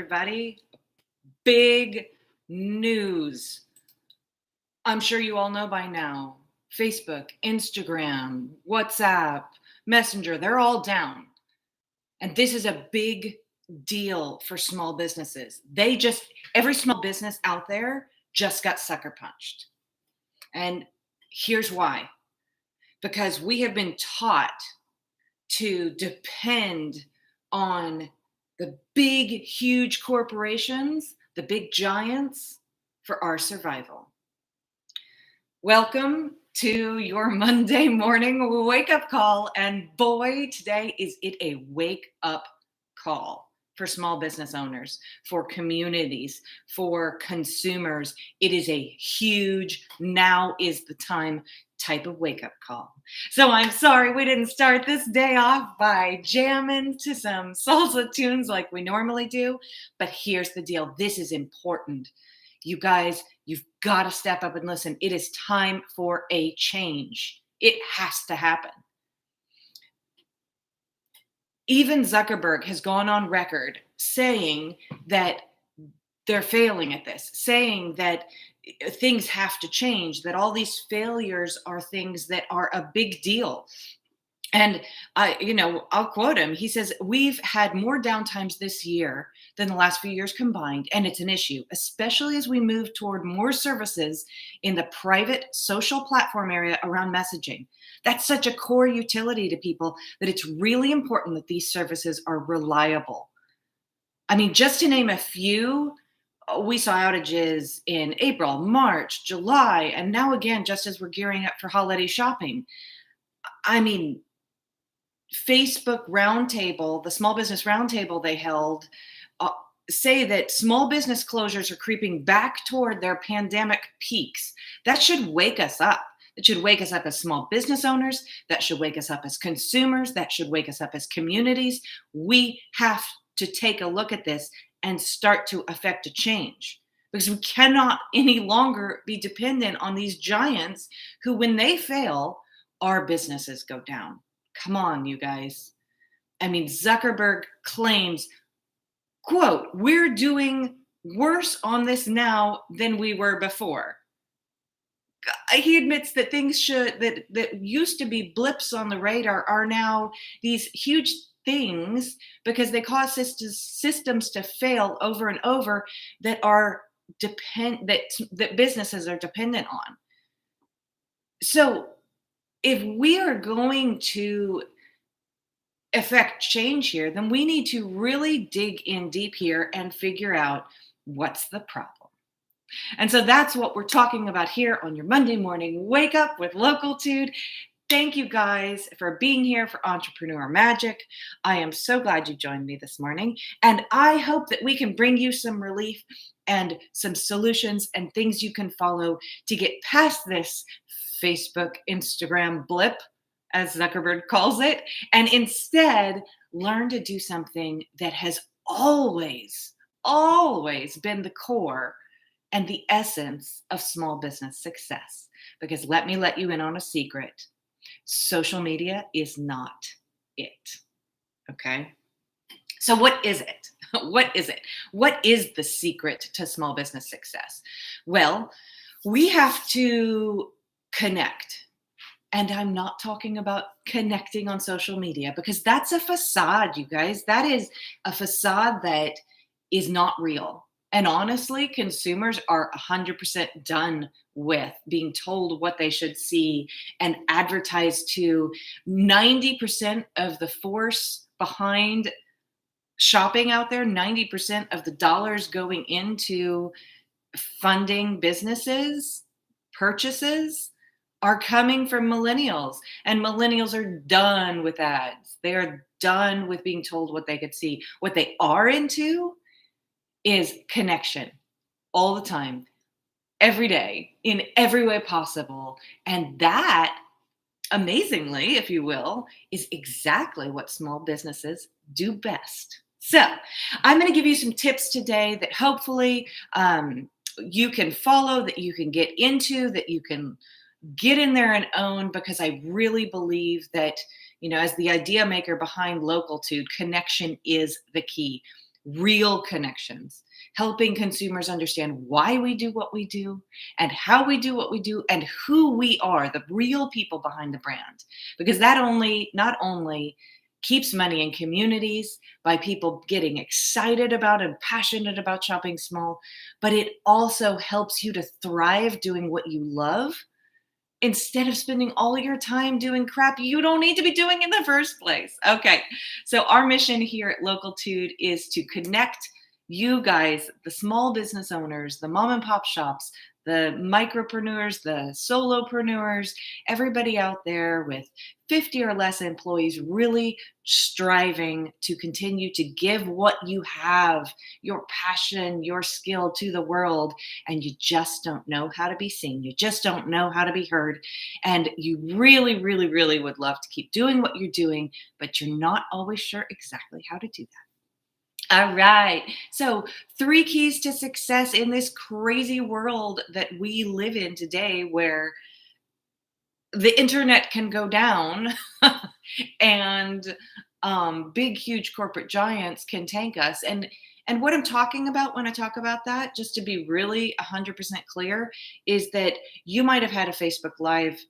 Everybody. Big news. I'm sure you all know by now. Facebook, Instagram, WhatsApp, Messenger, they're all down. And this is a big deal for small businesses. Every small business out there just got sucker punched. And here's why. Because we have been taught to depend on the big, huge corporations, the big giants, for our survival. Welcome to your Monday morning wake up call. And boy, today is it a wake up call for small business owners, for communities, for consumers. It is a huge, now is the time type of wake up call. So I'm sorry we didn't start this day off by jamming to some salsa tunes like we normally do. But here's the deal. This is important. You guys, you've got to step up and listen. It is time for a change. It has to happen. Even Zuckerberg has gone on record saying that they're failing at this, saying that things have to change, that all these failures are things that are a big deal. And I'll quote him. He says, "We've had more downtimes this year than the last few years combined, and it's an issue, especially as we move toward more services in the private social platform area around messaging. That's such a core utility to people that it's really important that these services are reliable." I mean, just to name a few, we saw outages in April, March, July, and now again, just as we're gearing up for holiday shopping. I mean, Facebook Roundtable, the small business roundtable they held, say that small business closures are creeping back toward their pandemic peaks. That should wake us up. It should wake us up as small business owners. That should wake us up as consumers. That should wake us up as communities. We have to take a look at this and start to affect a change, because we cannot any longer be dependent on these giants who, when they fail, our businesses go down. Come on, you guys. I mean, Zuckerberg claims, quote, "We're doing worse on this now than we were before." He admits that things that used to be blips on the radar are now these huge things because they cause systems to fail over and over that that businesses are dependent on. So if we are going to affect change here, then we need to really dig in deep here and figure out what's the problem. And so that's what we're talking about here on your Monday morning wake up with Localtude. Thank you guys for being here for Entrepreneur Magic. I am so glad you joined me this morning, and I hope that we can bring you some relief and some solutions and things you can follow to get past this Facebook, Instagram blip, as Zuckerberg calls it, and instead learn to do something that has always been the core and the essence of small business success. Because let me let you in on a secret. Social media is not it. Okay? So what is it? What is it? What is the secret to small business success? Well, we have to connect. And I'm not talking about connecting on social media, because that's a facade, you guys. That is a facade that is not real. And honestly, consumers are 100% done with being told what they should see and advertised to. 90% of the force behind shopping out there, 90% of the dollars going into funding businesses, purchases, are coming from millennials. And millennials are done with ads. They are done with being told what they could see. What they are into is connection all the time, every day, in every way possible. And that, amazingly, if you will, is exactly what small businesses do best. So I'm going to give you some tips today that hopefully you can follow, that you can get into, that you can get in there and own, because I really believe that, as the idea maker behind Localtude, connection is the key. real connections, helping consumers understand why we do what we do and how we do what we do and who we are, the real people behind the brand. Because that only not only keeps money in communities by people getting excited about and passionate about shopping small, but it also helps you to thrive doing what you love instead of spending all your time doing crap you don't need to be doing in the first place. Okay, so our mission here at Localtude is to connect you guys, the small business owners, the mom and pop shops, the micropreneurs, the solopreneurs, everybody out there with 50 or less employees really striving to continue to give what you have, your passion, your skill to the world, and you just don't know how to be seen. You just don't know how to be heard. And you really, really, really would love to keep doing what you're doing, but you're not always sure exactly how to do that. All right. So, three keys to success in this crazy world that we live in today where the internet can go down and big huge corporate giants can tank us. And what I'm talking about when I talk about that, just to be really 100% clear, is that you might have had a Facebook live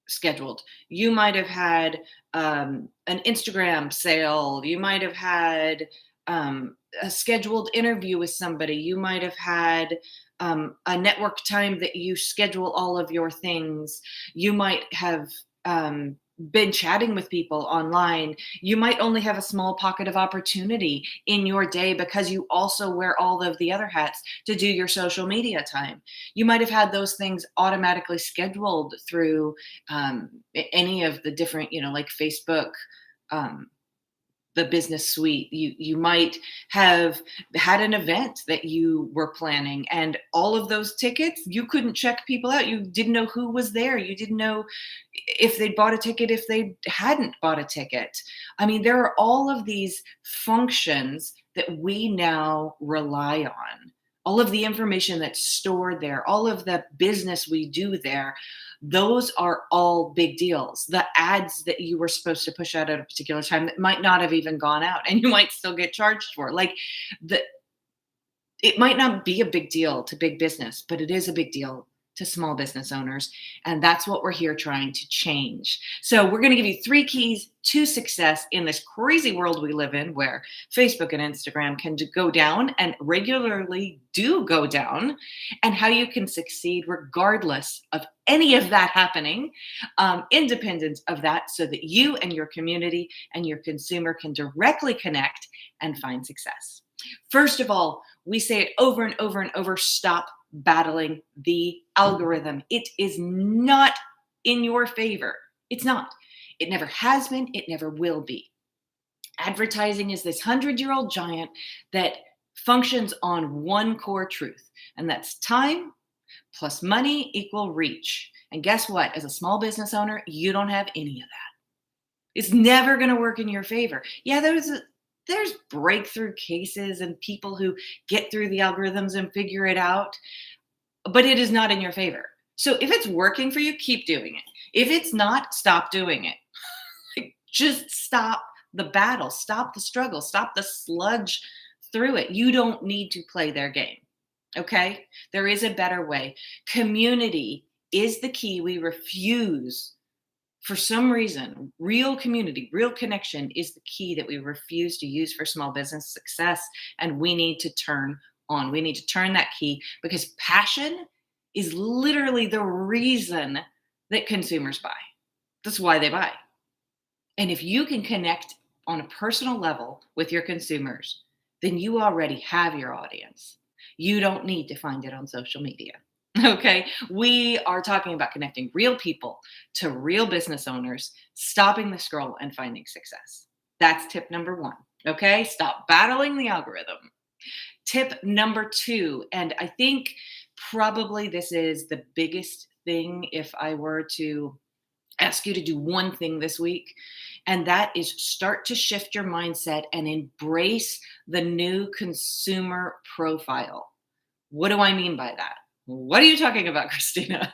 scheduled, you might have had an Instagram sale, you might have had a scheduled interview with somebody, you might have had a network time that you schedule all of your things. You might have been chatting with people online. You might only have a small pocket of opportunity in your day because you also wear all of the other hats to do your social media time. You might have had those things automatically scheduled through any of the different, like Facebook. Um, the business suite. You might have had an event that you were planning, and all of those tickets, you couldn't check people out. You didn't know who was there. You didn't know if they'd bought a ticket, if they hadn't bought a ticket. I mean, there are all of these functions that we now rely on. All of the information that's stored there, all of the business we do there, those are all big deals. The ads that you were supposed to push out at a particular time that might not have even gone out and you might still get charged for. Like the it might not be a big deal to big business, but it is a big deal to small business owners. And that's what we're here trying to change. So, we're going to give you three keys to success in this crazy world we live in where Facebook and Instagram can go down and regularly do go down, and how you can succeed regardless of any of that happening, independent of that, so that you and your community and your consumer can directly connect and find success. First of all, we say it over and over and over, stop battling the algorithm. It is not in your favor. It's not. It never has been. It never will be. Advertising is this 100-year-old giant that functions on one core truth, and that's time plus money equal reach. And guess what? As a small business owner, you don't have any of that. It's never going to work in your favor. Yeah, there's breakthrough cases and people who get through the algorithms and figure it out, but it is not in your favor. So if it's working for you, keep doing it. If it's not, stop doing it. Just stop the battle, stop the struggle, stop the sludge through it. You don't need to play their game. Okay? There is a better way. Community is the key. We refuse, for some reason, real community, real connection is the key that we refuse to use for small business success. And we need to turn on. We need to turn that key, because passion is literally the reason that consumers buy. That's why they buy. And if you can connect on a personal level with your consumers, then you already have your audience. You don't need to find it on social media. Okay, we are talking about connecting real people to real business owners, stopping the scroll and finding success. That's tip number one. Okay, stop battling the algorithm. Tip number two, and I think probably this is the biggest thing if I were to ask you to do one thing this week, and that is start to shift your mindset and embrace the new consumer profile. What do I mean by that? What are you talking about, Christina?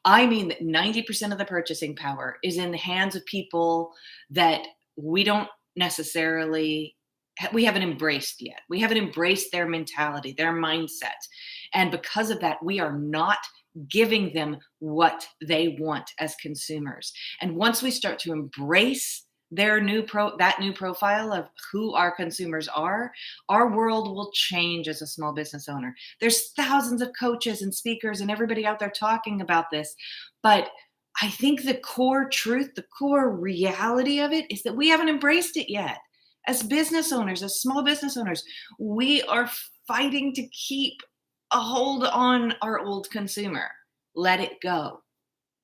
I mean that 90% of the purchasing power is in the hands of people that we don't necessarily we haven't embraced yet. We haven't embraced their mentality, their mindset. And because of that, we are not giving them what they want as consumers. And once we start to embrace that new profile of who our consumers are, our world will change as a small business owner. There's thousands of coaches and speakers and everybody out there talking about this, but I think the core truth, the core reality of it is that we haven't embraced it yet. As business owners, as small business owners, we are fighting to keep a hold on our old consumer. Let it go.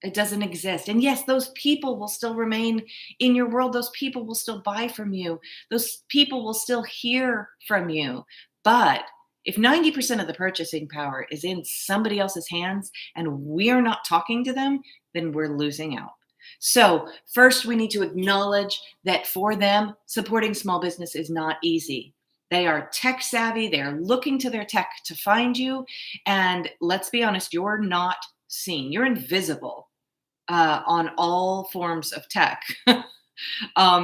It doesn't exist. And yes, those people will still remain in your world. Those people will still buy from you. Those people will still hear from you. But if 90% of the purchasing power is in somebody else's hands and we're not talking to them, then we're losing out. So, first, we need to acknowledge that for them, supporting small business is not easy. They are tech savvy, they are looking to their tech to find you. And let's be honest, you're not seen, you're invisible on all forms of tech,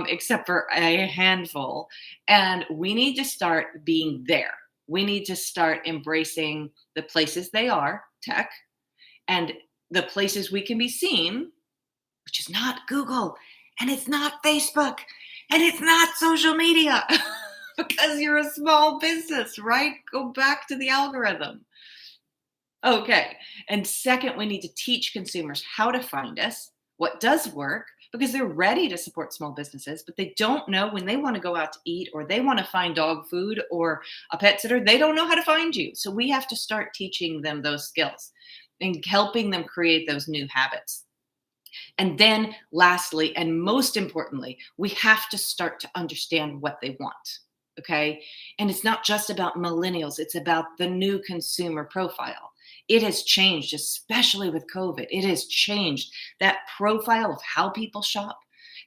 except for a handful. And we need to start being there. We need to start embracing the places they are, tech, and the places we can be seen, which is not Google, and it's not Facebook, and it's not social media, because you're a small business, right? Go back to the algorithm. Okay. And second, we need to teach consumers how to find us, what does work, because they're ready to support small businesses, but they don't know when they want to go out to eat or they want to find dog food or a pet sitter, they don't know how to find you. So we have to start teaching them those skills and helping them create those new habits. And then lastly, and most importantly, we have to start to understand what they want. Okay. And it's not just about millennials, it's about the new consumer profile. It has changed, especially with COVID. It has changed that profile of how people shop,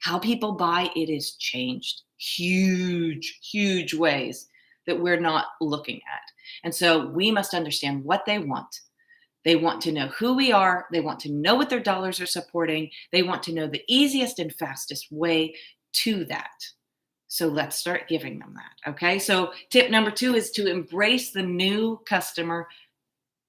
how people buy. It has changed huge, huge ways that we're not looking at. And so we must understand what they want. They want to know who we are. They want to know what their dollars are supporting. They want to know the easiest and fastest way to that. So let's start giving them that. Okay. So tip number 2 is to embrace the new customer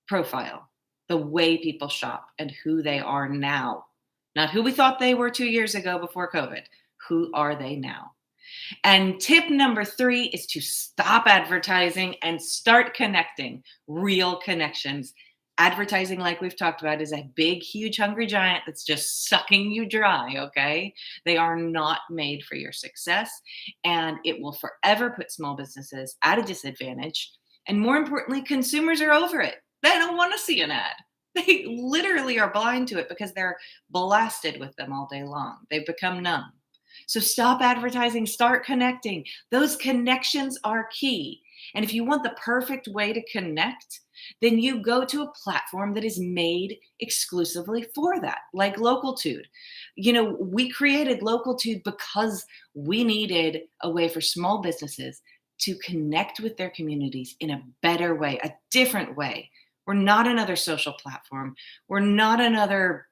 profile, the way people shop and who they are now. Not who we thought they were 2 years ago before COVID. Who are they now? And tip number 3 is to stop advertising and start connecting, real connections. Advertising, like we've talked about, is a big, huge, hungry giant that's just sucking you dry, okay? They are not made for your success, and it will forever put small businesses at a disadvantage. And more importantly, consumers are over it. They don't want to see an ad. They literally are blind to it because they're blasted with them all day long. They've become numb. So stop advertising, start connecting. Those connections are key. And if you want the perfect way to connect, then you go to a platform that is made exclusively for that, like Localtude. You know, we created Localtude because we needed a way for small businesses to connect with their communities in a better way, a different way. We're not another social platform. We're not another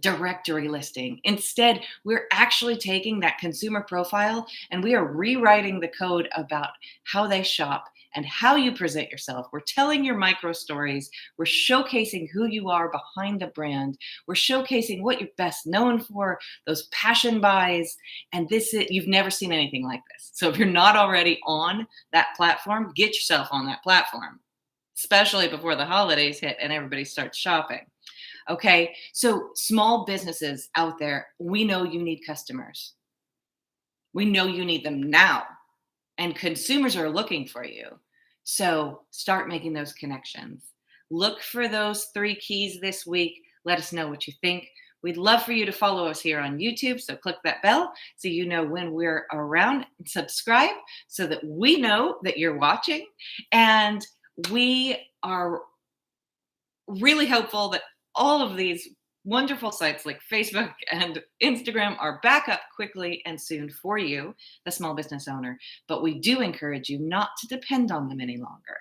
directory listing. Instead, we're actually taking that consumer profile and we are rewriting the code about how they shop and how you present yourself. We're telling your micro stories. We're showcasing who you are behind the brand. We're showcasing what you're best known for, those passion buys. And you've never seen anything like this. So if you're not already on that platform, get yourself on that platform, especially before the holidays hit and everybody starts shopping. Okay, so small businesses out there, we know you need customers. We know you need them now, and consumers are looking for you. So start making those connections. Look for those 3 keys this week. Let us know what you think. We'd love for you to follow us here on YouTube. So click that bell so you know when we're around, and subscribe so that we know that you're watching. And we are really hopeful that all of these wonderful sites like Facebook and Instagram are back up quickly and soon for you, the small business owner. But we do encourage you not to depend on them any longer.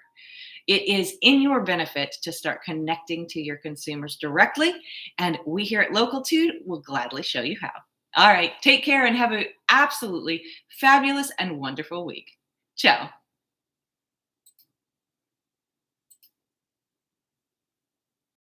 It is in your benefit to start connecting to your consumers directly. And we here at Localtude will gladly show you how. All right, take care and have an absolutely fabulous and wonderful week. Ciao.